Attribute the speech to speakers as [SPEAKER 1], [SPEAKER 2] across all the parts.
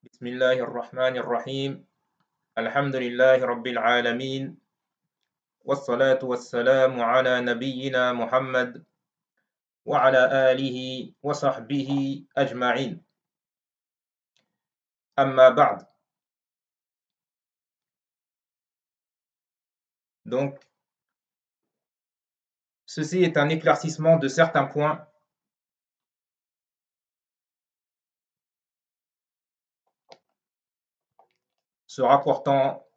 [SPEAKER 1] بسم الله الرحمن الرحيم الحمد لله رب العالمين والصلاة والسلام على نبينا محمد وعلى آله وصحبه أجمعين أما بعد. Donc, ceci est un éclaircissement de certains points se rapportant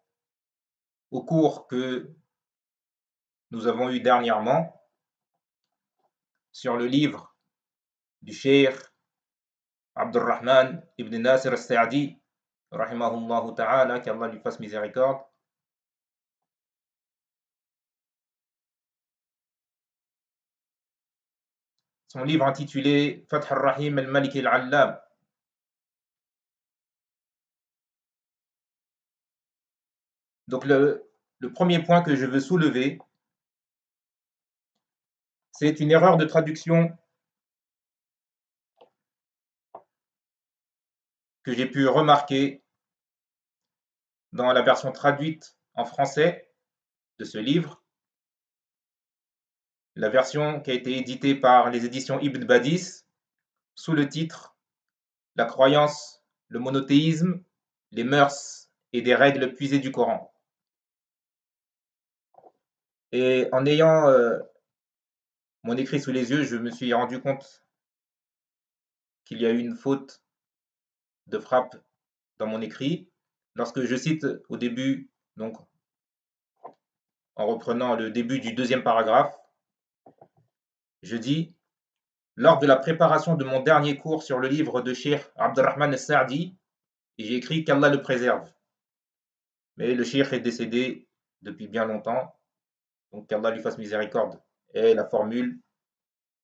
[SPEAKER 1] au cours que nous avons eu dernièrement sur le livre du Cheikh Abdurrahman ibn Nasir al-Sa'di, rahimahullah ta'ala, qu'Allah lui fasse miséricorde. Son livre intitulé Fath al-Rahim al-Malik al-Allam. Donc le premier point que je veux soulever, c'est une erreur de traduction que j'ai pu remarquer dans la version traduite en français de ce livre, la version qui a été éditée par les éditions Ibn Badis, sous le titre « La croyance, le monothéisme, les mœurs et des règles puisées du Coran ». Et en ayant mon écrit sous les yeux, je me suis rendu compte qu'il y a eu une faute de frappe dans mon écrit. Lorsque je cite au début, donc en reprenant le début du deuxième paragraphe, je dis « Lors de la préparation de mon dernier cours sur le livre de Cheikh Abdurrahman al-Sa'di, j'ai écrit qu'Allah le préserve. Mais le Cheikh est décédé depuis bien longtemps, donc qu'Allah lui fasse miséricorde. » Et la formule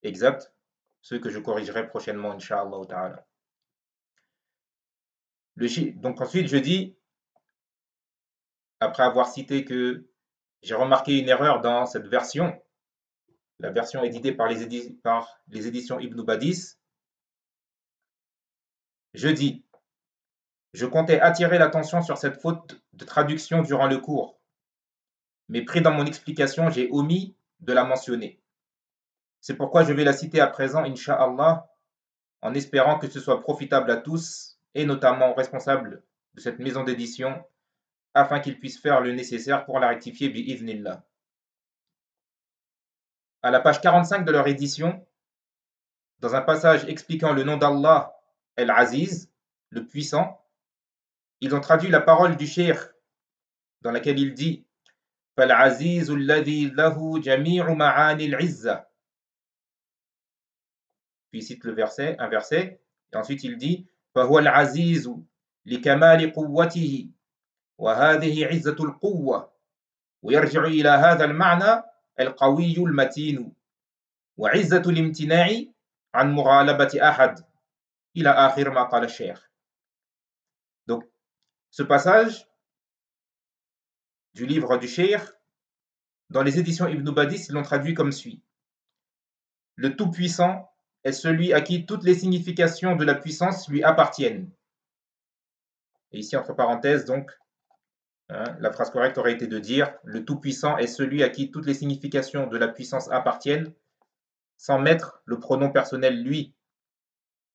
[SPEAKER 1] exacte, ce que je corrigerai prochainement, Inch'Allah ta'ala. Donc ensuite, je dis, après avoir cité que j'ai remarqué une erreur dans cette version, la version éditée par les éditions Ibn Badis, je dis, je comptais attirer l'attention sur cette faute de traduction durant le cours, mais pris dans mon explication, j'ai omis de la mentionner. C'est pourquoi je vais la citer à présent, Inch'Allah, en espérant que ce soit profitable à tous, et notamment aux responsables de cette maison d'édition, afin qu'ils puissent faire le nécessaire pour la rectifier bi'idhnillah. À la page 45 de leur édition, dans un passage expliquant le nom d'Allah, El-Aziz, le puissant, ils ont traduit la parole du cheikh dans laquelle il dit فَالْعَزِيزُ الَّذِي لَهُ جَمِيعُ مَعَانِي الْعِزَّةِ. Puis il cite un verset, et ensuite il dit فَهُوَ الْعَزِيزُ لِكَمَالِ قُوَّتِهِ وَهَذِهِ عِزَّةُ الْقُوَّةِ ويرجع إلى هذا المعنى القوي المتين وعزة الامتناع عن مغالبة أحد إلى آخر ما قال الشيخ. Donc, ce passage du livre du Cheikh, dans les éditions Ibn Badis, ils l'ont traduit comme suit. Le Tout-Puissant est celui à qui toutes les significations de la puissance lui appartiennent. Et ici, entre parenthèses, donc, la phrase correcte aurait été de dire le Tout-Puissant est celui à qui toutes les significations de la puissance appartiennent, sans mettre le pronom personnel lui.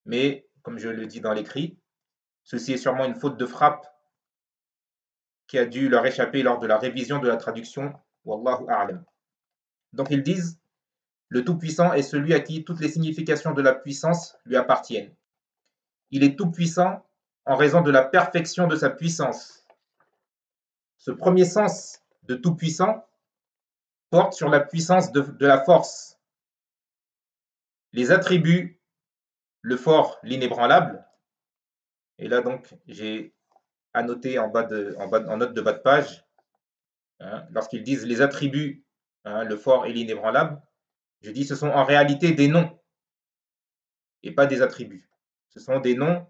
[SPEAKER 1] Mais, comme je le dis dans l'écrit, ceci est sûrement une faute de frappe qui a dû leur échapper lors de la révision de la traduction. Wallahu a'lam. Donc ils disent le Tout-Puissant est celui à qui toutes les significations de la puissance lui appartiennent. Il est tout-puissant en raison de la perfection de sa puissance. Ce premier sens de tout-puissant porte sur la puissance de la force. Les attributs, le fort, l'inébranlable, et là donc j'ai annoté en note de bas de page, lorsqu'ils disent les attributs, le fort et l'inébranlable, je dis ce sont en réalité des noms et pas des attributs. Ce sont des noms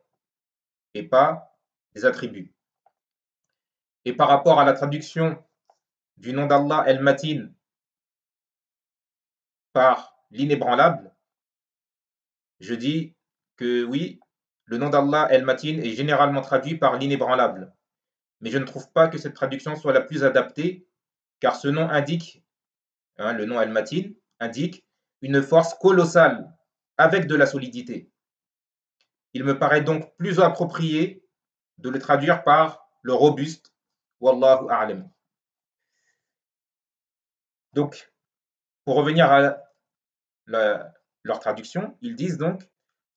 [SPEAKER 1] et pas des attributs. Et par rapport à la traduction du nom d'Allah El-Matin par l'inébranlable, je dis que oui, le nom d'Allah El-Matin est généralement traduit par l'inébranlable. Mais je ne trouve pas que cette traduction soit la plus adaptée, car ce nom indique, le nom El-Matin, indique une force colossale avec de la solidité. Il me paraît donc plus approprié de le traduire par le robuste, Wallahu a'lam. Donc, pour revenir à leur traduction, ils disent donc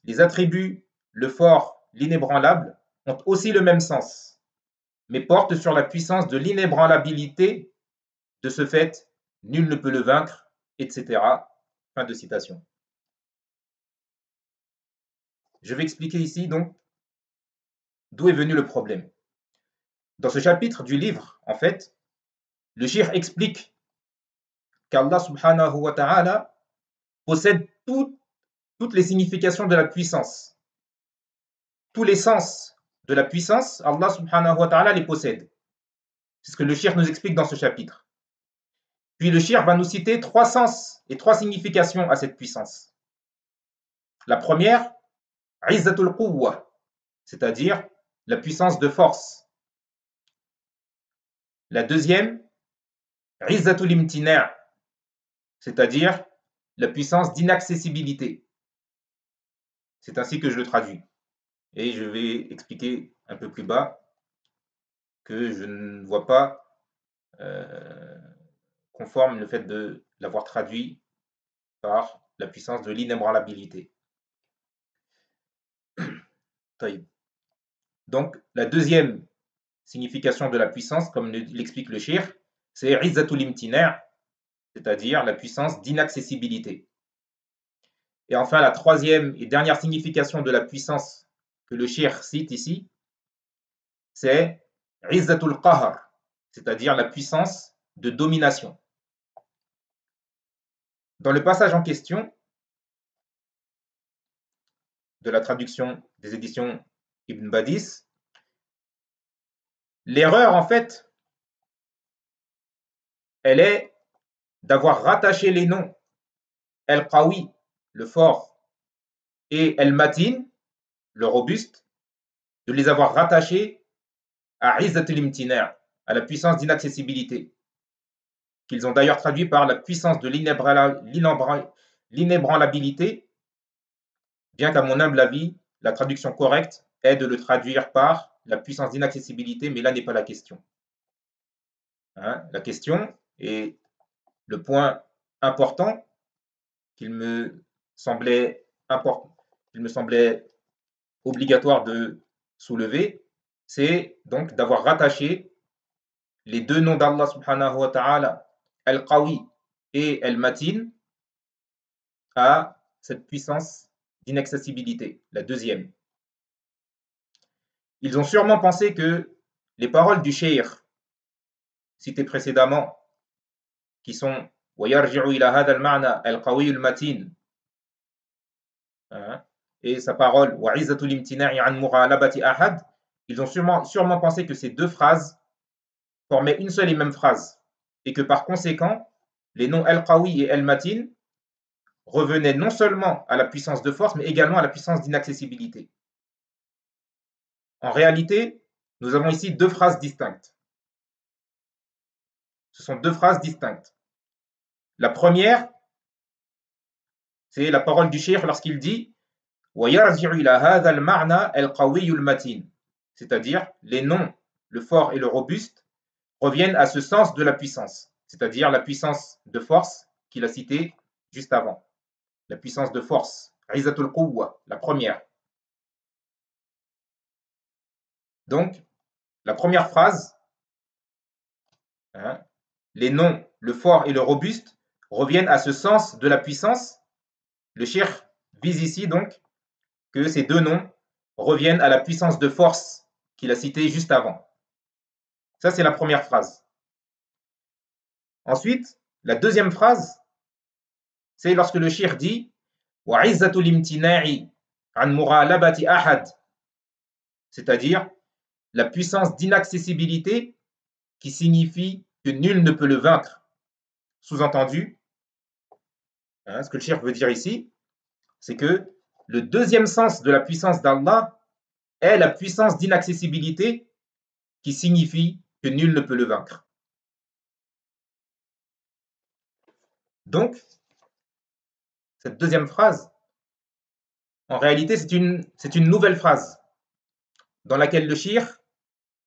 [SPEAKER 1] les attributs, le fort, l'inébranlable, ont aussi le même sens, mais portent sur la puissance de l'inébranlabilité. De ce fait, nul ne peut le vaincre, etc. Fin de citation. Je vais expliquer ici donc d'où est venu le problème. Dans ce chapitre du livre, en fait, le cheikh explique qu'Allah subhanahu wa ta'ala possède toutes les significations de la puissance. Tous les sens de la puissance, Allah subhanahu wa ta'ala les possède. C'est ce que le cheikh nous explique dans ce chapitre. Puis le cheikh va nous citer 3 sens et 3 significations à cette puissance. La première, Izzatul Quwwa, c'est-à-dire la puissance de force. La deuxième, Izzatul Imtina', c'est-à-dire la puissance d'inaccessibilité. C'est ainsi que je le traduis. Et je vais expliquer un peu plus bas que je ne vois pas conforme le fait de l'avoir traduit par la puissance de l'inébranlabilité. Donc, la deuxième signification de la puissance, comme l'explique le cheikh, c'est Izzatul Imtina', c'est-à-dire la puissance d'inaccessibilité. Et enfin, la troisième et dernière signification de la puissance que le cheikh cite ici, c'est Izzatul Qahr, c'est-à-dire la puissance de domination. Dans le passage en question de la traduction des éditions Ibn Badis, l'erreur, en fait, elle est d'avoir rattaché les noms El-Qawi, le fort, et El-Matin, le robuste, de les avoir rattachés à Izzatul Imtina', à la puissance d'inaccessibilité, qu'ils ont d'ailleurs traduit par la puissance de l'inébranlabilité, bien qu'à mon humble avis, la traduction correcte est de le traduire par la puissance d'inaccessibilité, mais là n'est pas la question. La question est le point important qu'il me semblait obligatoire de soulever, c'est donc d'avoir rattaché les deux noms d'Allah subhanahu wa ta'ala, Al-Qawi et Al-Matin, à cette puissance d'inaccessibilité, la deuxième. Ils ont sûrement pensé que les paroles du cheikh citées précédemment, qui sont وَيَرْجِعُ إِلَى هَذَا الْمَعْنَى الْقَوِيُّ الْمَتِينُ, et sa parole وَعِزَّةُ الْإِمْتِنَاعِ عَنْ مُغَالَبَةِ أَحَدٍ, ils ont sûrement pensé que ces deux phrases formaient une seule et même phrase, et que par conséquent, les noms Al-Qawi et Al-Matin revenaient non seulement à la puissance de force, mais également à la puissance d'inaccessibilité. En réalité, nous avons ici deux phrases distinctes. Ce sont deux phrases distinctes. La première, c'est la parole du cheikh lorsqu'il dit وَيَرْجِعُ إِلَى هَذَا الْمَعْنَى الْقَوِيُّ الْمَتِينُ, c'est-à-dire les noms, le fort et le robuste, reviennent à ce sens de la puissance, c'est-à-dire la puissance de force qu'il a citée juste avant. La puissance de force, Izzatul Quwwa, la première. Donc, la première phrase, les noms, le fort et le robuste reviennent à ce sens de la puissance. Le cheikh vise ici donc que ces deux noms reviennent à la puissance de force qu'il a citée juste avant. Ça, c'est la première phrase. Ensuite, la deuxième phrase, c'est lorsque le cheikh dit وَعِزَّةُ الْإِمْتِنَاعِ عَنْ مُغَالَبَةِ أَحَدٍ, c'est-à-dire la puissance d'inaccessibilité qui signifie que nul ne peut le vaincre. Sous-entendu, ce que le cheikh veut dire ici, c'est que le deuxième sens de la puissance d'Allah est la puissance d'inaccessibilité qui signifie que nul ne peut le vaincre. Donc, cette deuxième phrase, en réalité, c'est une nouvelle phrase dans laquelle le shir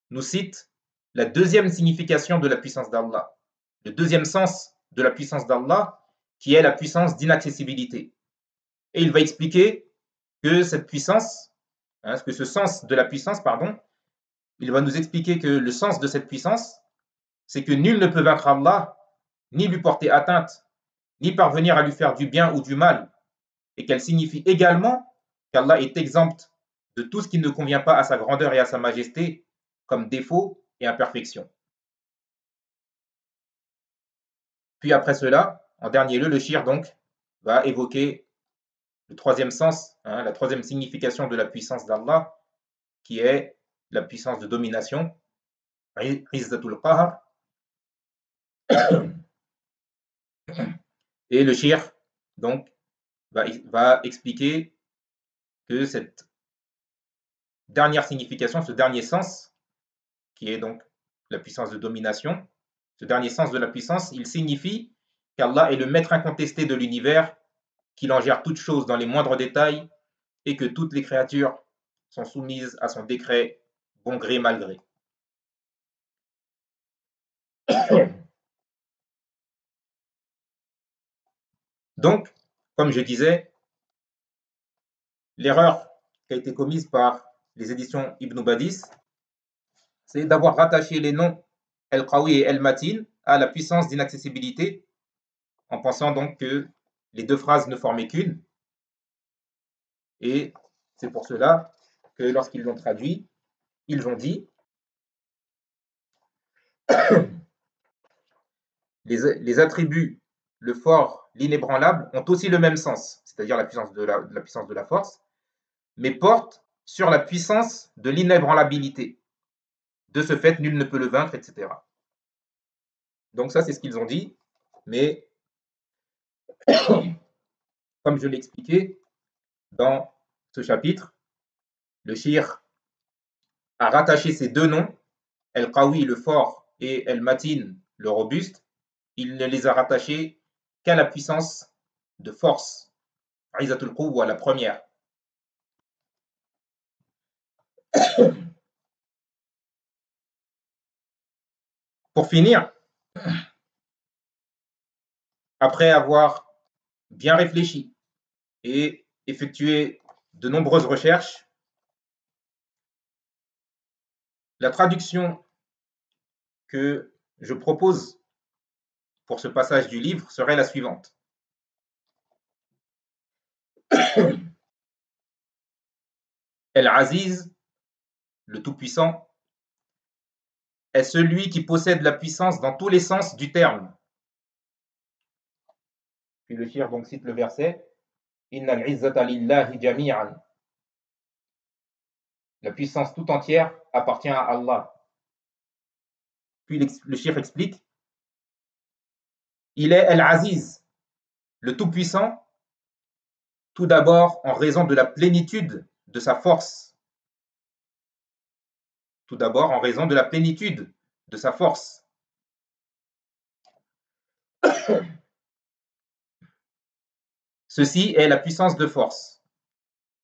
[SPEAKER 1] nous cite la deuxième signification de la puissance d'Allah, le deuxième sens de la puissance d'Allah, qui est la puissance d'inaccessibilité. Et il va expliquer que cette puissance, que ce sens de la puissance, pardon, il va nous expliquer que le sens de cette puissance, c'est que nul ne peut vaincre Allah, ni lui porter atteinte, ni parvenir à lui faire du bien ou du mal, et qu'elle signifie également qu'Allah est exempt de tout ce qui ne convient pas à sa grandeur et à sa majesté, comme défaut et imperfection. Puis après cela, en dernier lieu, le shir donc va évoquer le troisième sens, la troisième signification de la puissance d'Allah, qui est la puissance de domination, Izzatul Qahar. Et le shir donc va expliquer que cette dernière signification, ce dernier sens, qui est donc la puissance de domination, ce dernier sens de la puissance, il signifie qu'Allah est le maître incontesté de l'univers, qu'il en gère toutes choses dans les moindres détails et que toutes les créatures sont soumises à son décret, bon gré, mal gré. Donc, comme je disais, l'erreur qui a été commise par les éditions Ibn Badis, c'est d'avoir rattaché les noms El-Qawi et El-Matin à la puissance d'inaccessibilité, en pensant donc que les deux phrases ne formaient qu'une. Et c'est pour cela que lorsqu'ils l'ont traduit, ils ont dit les attributs, le fort, l'inébranlable, ont aussi le même sens, c'est-à-dire la puissance la puissance de la force, mais portent sur la puissance de l'inébranlabilité. De ce fait, nul ne peut le vaincre, etc. Donc ça, c'est ce qu'ils ont dit, mais comme je l'ai expliqué dans ce chapitre, le shir a rattaché ces deux noms, El-Qawi, le fort, et El-Matin, le robuste. Il ne les a rattachés qu'à la puissance de force, Izzatul Quwwa, la première. Pour finir, après avoir bien réfléchi et effectué de nombreuses recherches, la traduction que je propose pour ce passage du livre serait la suivante. El-Aziz, le Tout-Puissant, est celui qui possède la puissance dans tous les sens du terme. Puis le shir donc cite le verset Inna al-izzata lillahi jami'an. La puissance tout entière appartient à Allah. Puis le shir explique il est El-Aziz, le Tout-Puissant, tout d'abord en raison de la plénitude de sa force. Tout d'abord en raison de la plénitude de sa force. Ceci est la puissance de force.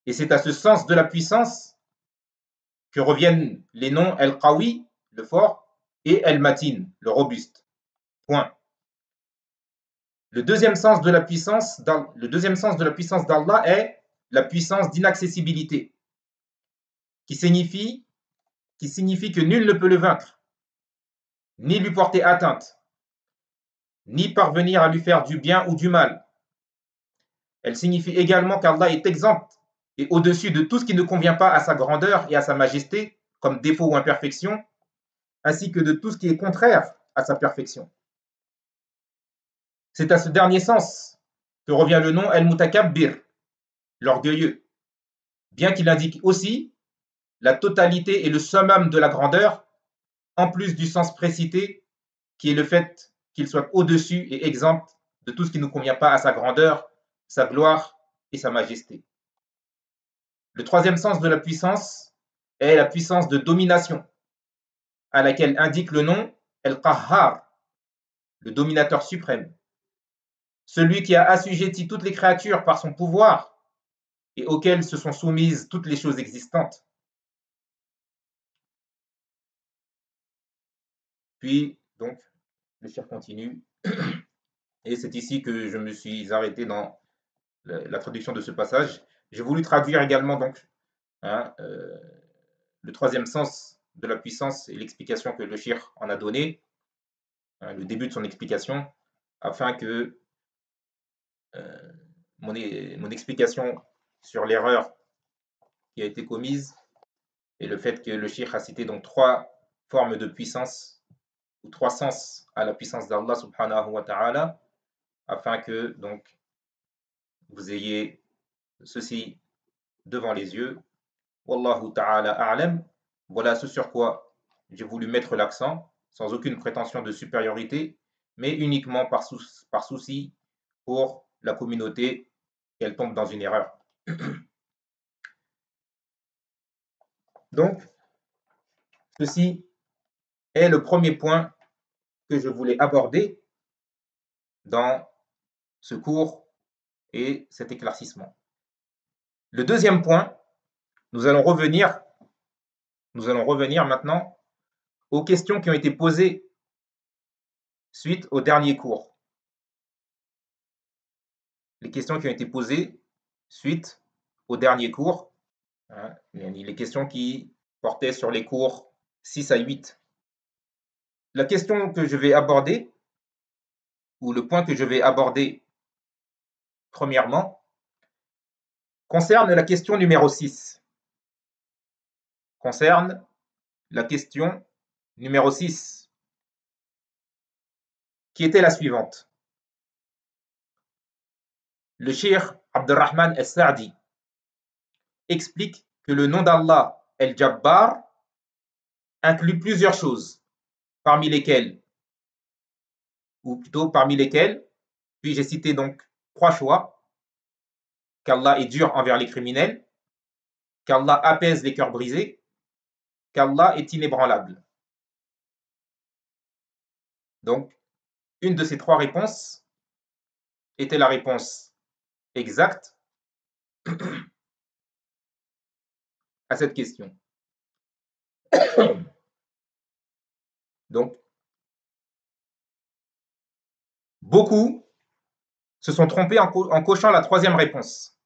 [SPEAKER 1] Et c'est à ce sens de la puissance que reviennent les noms El-Qawi, le fort, et El-Matin, le robuste. Point. Le deuxième sens de la puissance d'Allah est la puissance d'inaccessibilité, qui signifie que nul ne peut le vaincre, ni lui porter atteinte, ni parvenir à lui faire du bien ou du mal. Elle signifie également qu'Allah est exempt et au-dessus de tout ce qui ne convient pas à sa grandeur et à sa majesté, comme défaut ou imperfection, ainsi que de tout ce qui est contraire à sa perfection. C'est à ce dernier sens que revient le nom El-Mutakabbir, l'orgueilleux, bien qu'il indique aussi la totalité et le summum de la grandeur, en plus du sens précité, qui est le fait qu'il soit au-dessus et exempt de tout ce qui ne convient pas à sa grandeur, sa gloire et sa majesté. Le troisième sens de la puissance est la puissance de domination, à laquelle indique le nom El-Qahhar, le dominateur suprême, celui qui a assujetti toutes les créatures par son pouvoir et auquel se sont soumises toutes les choses existantes. Puis, donc, le cheikh continue, et c'est ici que je me suis arrêté dans la traduction de ce passage. J'ai voulu traduire également donc hein, le troisième sens de la puissance et l'explication que le cheikh en a donnée, hein, le début de son explication, afin que mon explication sur l'erreur qui a été commise et le fait que le cheikh a cité donc trois formes de puissance ou trois sens à la puissance d'Allah subhanahu wa ta'ala, afin que donc vous ayez ceci devant les yeux. Wallahu ta'ala a'lam. Voilà ce sur quoi j'ai voulu mettre l'accent, sans aucune prétention de supériorité, mais uniquement par souci pour la communauté qu'elle tombe dans une erreur. Donc, ceci est le premier point que je voulais aborder dans ce cours et cet éclaircissement. Le deuxième point, nous allons revenir maintenant aux questions qui ont été posées suite au dernier cours. Les questions qui ont été posées suite au dernier cours, hein, les questions qui portaient sur les cours 6 à 8. La question que je vais aborder, ou le point que je vais aborder premièrement, concerne la question numéro 6. Concerne la question numéro 6, qui était la suivante. Le cheikh Abdurrahman al-Sa'di explique que le nom d'Allah, El-Jabbar, inclut plusieurs choses, parmi lesquelles, puis j'ai cité donc trois choix, qu'Allah est dur envers les criminels, qu'Allah apaise les cœurs brisés, qu'Allah est inébranlable. Donc, une de ces trois réponses était la réponse exacte à cette question. Donc, beaucoup se sont trompés en cochant la troisième réponse,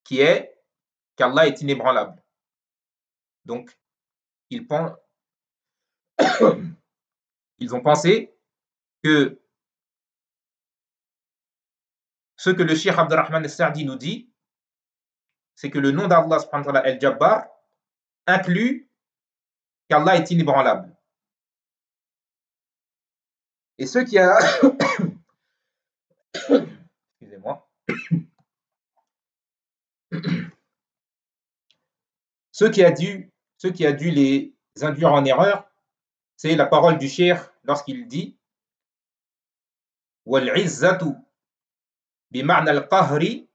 [SPEAKER 1] qui est qu'Allah est inébranlable. Donc, ils ont pensé que ce que le cheikh Abdurrahman al-Sa'di nous dit, c'est que le nom d'Allah subhanahu wa ta'ala El-Jabbar inclut qu'Allah est inébranlable. Et ce qui a excusez-moi. Ce qui a dû les induire en erreur, c'est la parole du cheikh lorsqu'il dit وَالْعِزَّةُ بِمَعْنَى الْقَهْرِ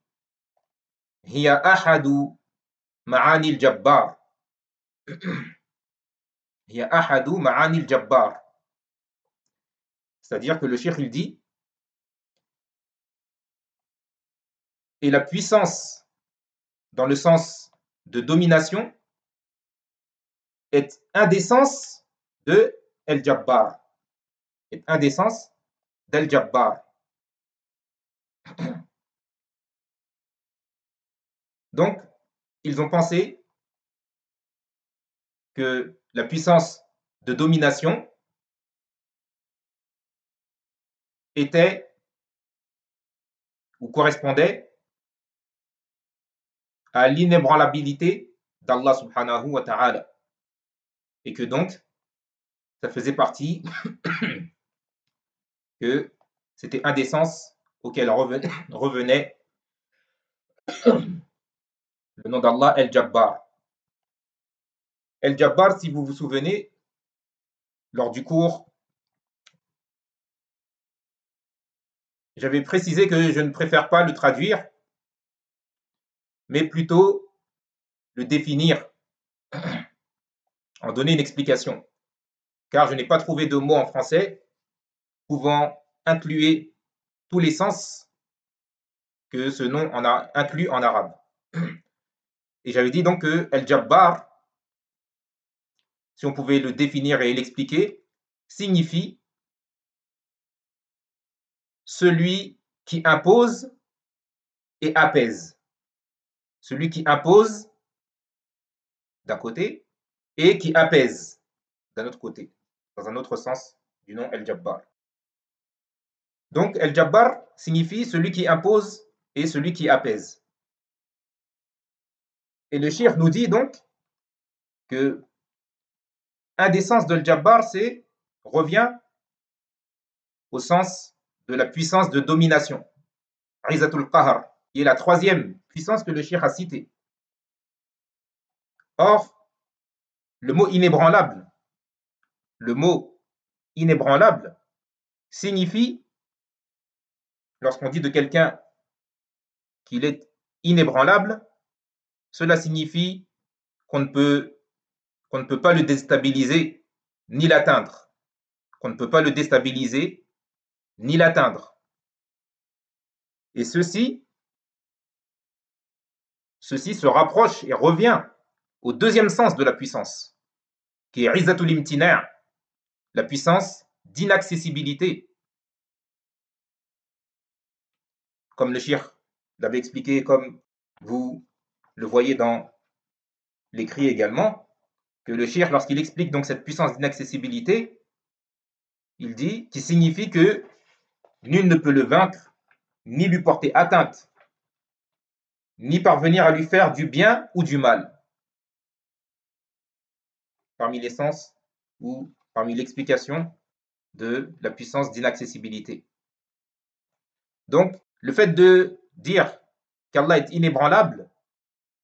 [SPEAKER 1] هي أحد معاني الجبار. هي أحد معاني الجبار. C'est-à-dire que le cheikh il dit, et la puissance dans le sens de domination est un des sens de El-Jabbar. Est un des sens d'El-Jabbar. Donc, ils ont pensé que la puissance de domination était ou correspondait à l'inébranlabilité d'Allah subhanahu wa ta'ala. Et que donc, ça faisait partie, que c'était un des sens auquel revenait le nom d'Allah El-Jabbar. El-Jabbar, si vous vous souvenez, lors du cours, j'avais précisé que je ne préfère pas le traduire, mais plutôt le définir, en donner une explication, car je n'ai pas trouvé de mot en français pouvant inclure tous les sens que ce nom en a inclus en arabe. Et j'avais dit donc que El-Jabbar, si on pouvait le définir et l'expliquer, signifie celui qui impose et apaise. Celui qui impose d'un côté et qui apaise d'un autre côté, dans un autre sens du nom El-Jabbar. Donc El-Jabbar signifie celui qui impose et celui qui apaise. Et le cheikh nous dit donc que un des sens de El-Jabbar, c'est revient au sens de la puissance de domination, Izzatul Qahar, qui est la troisième puissance que le cheikh a citée. Or, le mot inébranlable signifie, lorsqu'on dit de quelqu'un qu'il est inébranlable, cela signifie qu'on ne peut pas le déstabiliser ni l'atteindre. Qu'on ne peut pas le déstabiliser ni l'atteindre. Et ceci se rapproche et revient au deuxième sens de la puissance, qui est Izzatul Imtina', la puissance d'inaccessibilité. Comme le cheikh l'avait expliqué, comme vous le voyez dans l'écrit également, que le cheikh, lorsqu'il explique donc cette puissance d'inaccessibilité, il dit, qui signifie que nul ne peut le vaincre, ni lui porter atteinte, ni parvenir à lui faire du bien ou du mal. Parmi les sens ou parmi l'explication de la puissance d'inaccessibilité. Donc, le fait de dire qu'Allah est inébranlable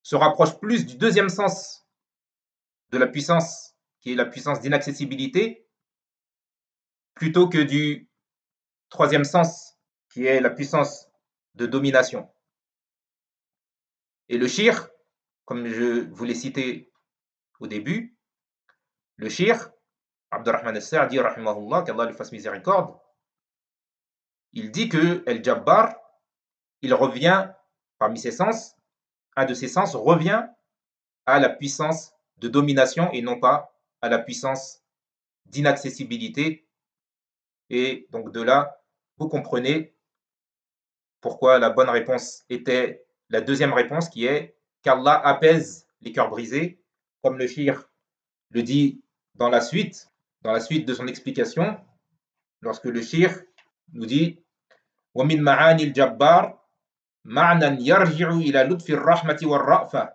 [SPEAKER 1] se rapproche plus du deuxième sens de la puissance, qui est la puissance d'inaccessibilité, plutôt que du troisième sens, qui est la puissance de domination. Et le shir, comme je vous l'ai cité au début, le shir, Abdurrahman al-Sa'di, rahimahullah, qu'Allah lui fasse miséricorde, il dit que El-Jabbar, il revient, parmi ses sens, un de ses sens revient à la puissance de domination et non pas à la puissance d'inaccessibilité. Et donc de là, vous comprenez pourquoi la bonne réponse était la deuxième réponse, qui est qu'Allah apaise les cœurs brisés, comme le shir le dit dans la suite de son explication, lorsque le shir nous dit وَمِنْ مَعَانِ الْجَبَّارِ مَعْنًا يَرْجِعُ إِلَى لُطْفِ الرَّحْمَةِ وَالرَّأْفَةِ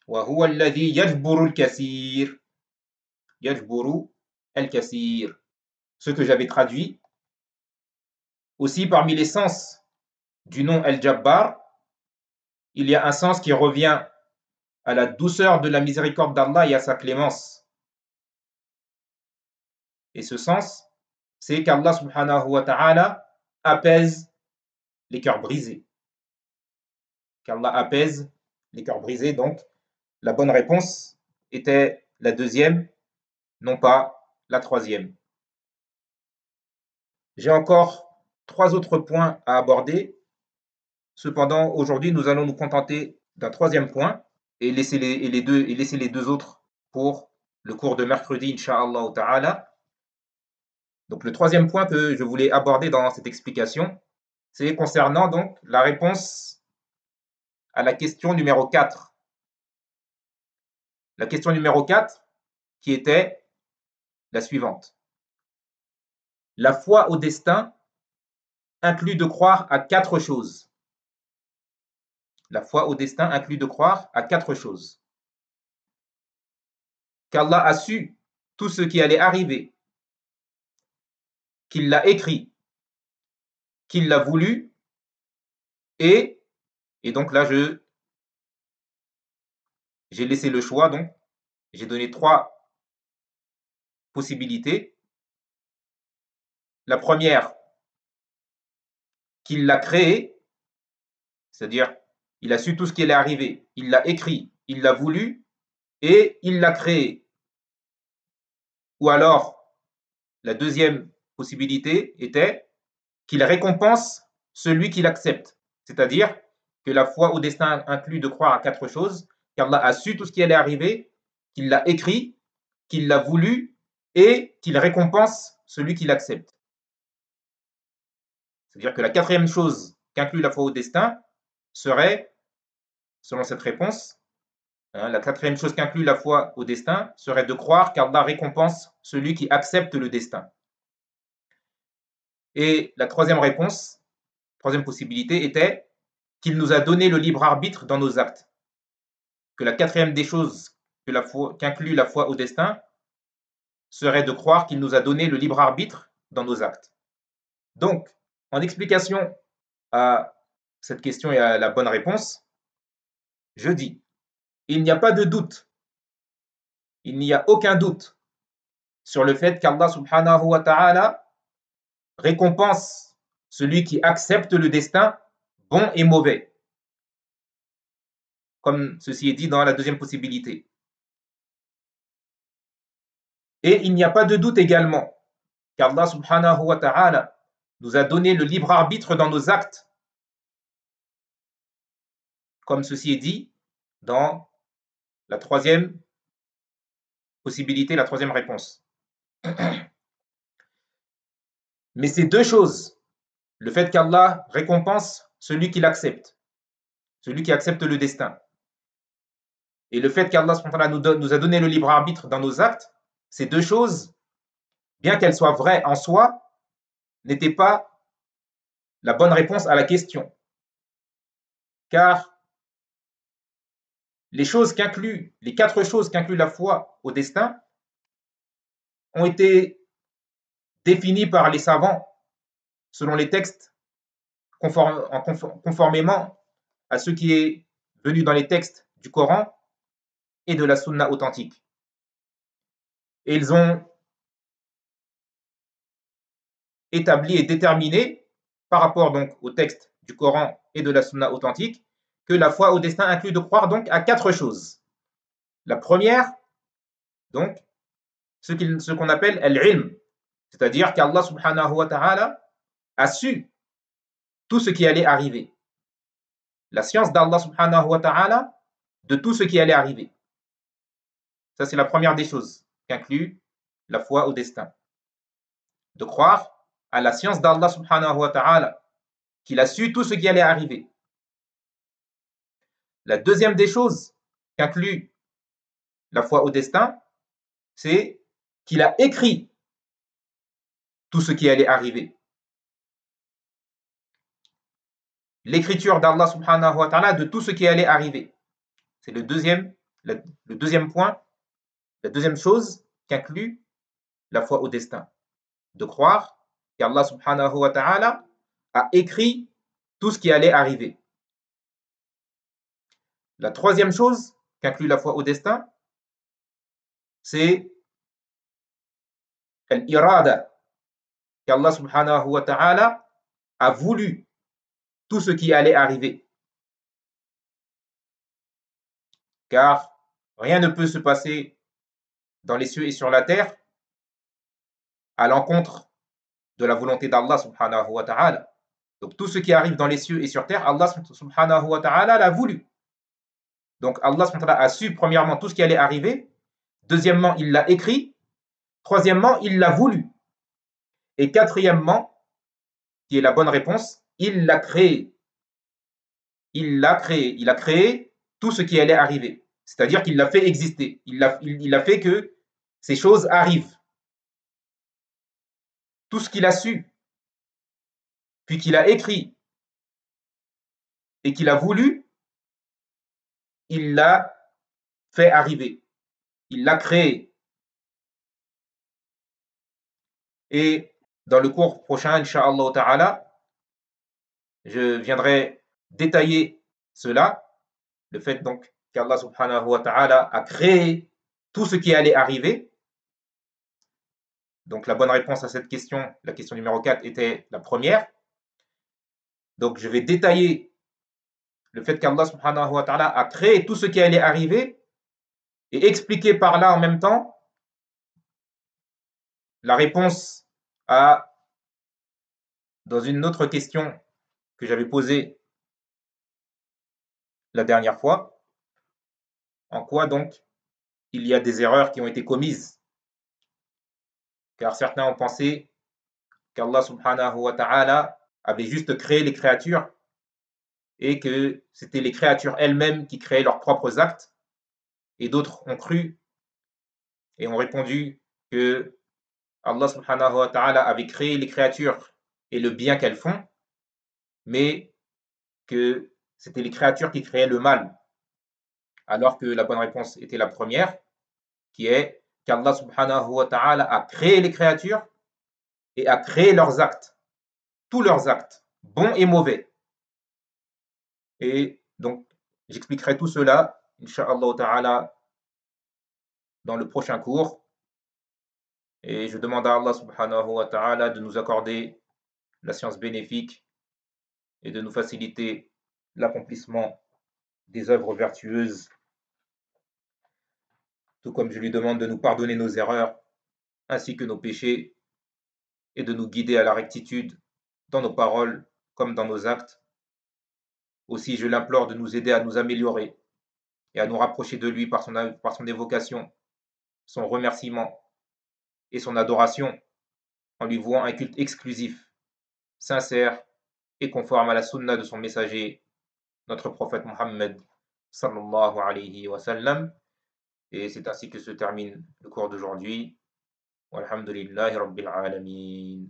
[SPEAKER 1] وَهُوَ الَّذِي يَجْبُرُ الْكَثِيرَ. يَجْبُرُ الْكَثِيرَ. Ce que j'avais traduit. Aussi, parmi les sens du nom El-Jabbar, il y a un sens qui revient à la douceur de la miséricorde d'Allah et à sa clémence. Et ce sens, c'est qu'Allah subhanahu wa ta'ala apaise les cœurs brisés. Qu'Allah apaise les cœurs brisés. Donc, la bonne réponse était la deuxième, non pas la troisième. J'ai encore 3 autres points à aborder. Cependant, aujourd'hui, nous allons nous contenter d'un troisième point et laisser les deux autres pour le cours de mercredi, Inch'Allah ta'ala. Donc, le troisième point que je voulais aborder dans cette explication, c'est concernant donc la réponse à la question numéro 4. La question numéro 4 qui était la suivante. La foi au destin inclut de croire à 4 choses. La foi au destin inclut de croire à 4 choses. Qu'Allah a su tout ce qui allait arriver, qu'il l'a écrit, qu'il l'a voulu, et donc là, j'ai laissé le choix, donc j'ai donné 3 possibilités. La première, qu'il l'a créé, c'est-à-dire il a su tout ce qui allait arriver, il l'a écrit, il l'a voulu et il l'a créé. Ou alors, la deuxième possibilité était qu'il récompense celui qui l'accepte. C'est-à-dire que la foi au destin inclut de croire à 4 choses, qu'Allah a su tout ce qui allait arriver, qu'il l'a écrit, qu'il l'a voulu et qu'il récompense celui qui l'accepte. C'est-à-dire que la quatrième chose qu'inclut la foi au destin serait, selon cette réponse, la quatrième chose qu'inclut la foi au destin serait de croire qu'Allah récompense celui qui accepte le destin. Et la troisième réponse, troisième possibilité était qu'il nous a donné le libre arbitre dans nos actes. Que la quatrième des choses qu'inclut la foi au destin serait de croire qu'il nous a donné le libre arbitre dans nos actes. Donc, en explication à cette question et à la bonne réponse, je dis, il n'y a pas de doute, il n'y a aucun doute sur le fait qu'Allah subhanahu wa ta'ala récompense celui qui accepte le destin, bon et mauvais, comme ceci est dit dans la deuxième possibilité. Et il n'y a pas de doute également qu'Allah subhanahu wa ta'ala nous a donné le libre arbitre dans nos actes, comme ceci est dit dans la troisième possibilité, la troisième réponse. Mais ces deux choses, le fait qu'Allah récompense celui qui l'accepte, celui qui accepte le destin, et le fait qu'Allah nous a donné le libre arbitre dans nos actes, ces deux choses, bien qu'elles soient vraies en soi, n'étaient pas la bonne réponse à la question. Car les quatre choses qu'inclut la foi au destin ont été définies par les savants selon les textes conformément à ce qui est venu dans les textes du Coran et de la Sunna authentique. Et ils ont établi et déterminé, par rapport donc au texte du Coran et de la Sunna authentique, que la foi au destin inclut de croire donc à 4 choses. La première, donc, ce qu'on appelle al-ilm, c'est-à-dire qu'Allah subhanahu wa ta'ala a su tout ce qui allait arriver. La science d'Allah subhanahu wa ta'ala de tout ce qui allait arriver. Ça, c'est la première des choses qu'inclut la foi au destin. De croire à la science d'Allah subhanahu wa ta'ala, qu'il a su tout ce qui allait arriver. La deuxième des choses qu'inclut la foi au destin, c'est qu'il a écrit tout ce qui allait arriver. L'écriture d'Allah subhanahu wa ta'ala de tout ce qui allait arriver. C'est le deuxième point, la deuxième chose qu'inclut la foi au destin. De croire qu'Allah subhanahu wa ta'ala a écrit tout ce qui allait arriver. La troisième chose qu'inclut la foi au destin, c'est l'irada, qu'Allah subhanahu wa ta'ala a voulu tout ce qui allait arriver. Car rien ne peut se passer dans les cieux et sur la terre à l'encontre de la volonté d'Allah subhanahu wa ta'ala. Donc tout ce qui arrive dans les cieux et sur terre, Allah subhanahu wa ta'ala l'a voulu. Donc Allah subhanahu wa ta'ala a su premièrement tout ce qui allait arriver, deuxièmement il l'a écrit, troisièmement il l'a voulu, et quatrièmement, qui est la bonne réponse, il l'a créé. Il a créé tout ce qui allait arriver. C'est-à-dire qu'il l'a fait exister. Il a fait que ces choses arrivent. Tout ce qu'il a su, puis qu'il a écrit et qu'il a voulu, il l'a fait arriver. Il l'a créé. Et dans le cours prochain, Inch'Allah ta'ala, je viendrai détailler cela, le fait donc qu'Allah subhanahu wa ta'ala a créé tout ce qui allait arriver. Donc la bonne réponse à cette question, la question numéro 4, était la première. Donc je vais détailler le fait qu'Allah subhanahu wa ta'ala a créé tout ce qui allait arriver et expliqué par là en même temps la réponse à, dans une autre question que j'avais posée la dernière fois, en quoi donc il y a des erreurs qui ont été commises, car certains ont pensé qu'Allah subhanahu wa ta'ala avait juste créé les créatures et que c'était les créatures elles-mêmes qui créaient leurs propres actes, et d'autres ont cru et ont répondu que Allah subhanahu wa ta'ala avait créé les créatures et le bien qu'elles font, mais que c'était les créatures qui créaient le mal, alors que la bonne réponse était la première, qui est qu'Allah subhanahu wa ta'ala a créé les créatures et a créé leurs actes, tous leurs actes, bons et mauvais. Et donc, j'expliquerai tout cela, incha'Allah ta'ala, dans le prochain cours. Et je demande à Allah subhanahu wa ta'ala de nous accorder la science bénéfique et de nous faciliter l'accomplissement des œuvres vertueuses, tout comme je lui demande de nous pardonner nos erreurs ainsi que nos péchés et de nous guider à la rectitude dans nos paroles comme dans nos actes. Aussi, je l'implore de nous aider à nous améliorer et à nous rapprocher de lui par son évocation, son remerciement et son adoration en lui vouant un culte exclusif, sincère et conforme à la sunna de son messager, notre prophète Mohammed sallallahu alayhi wa sallam. Et c'est ainsi que se termine le cours d'aujourd'hui. Walhamdulillahi rabbil alamin.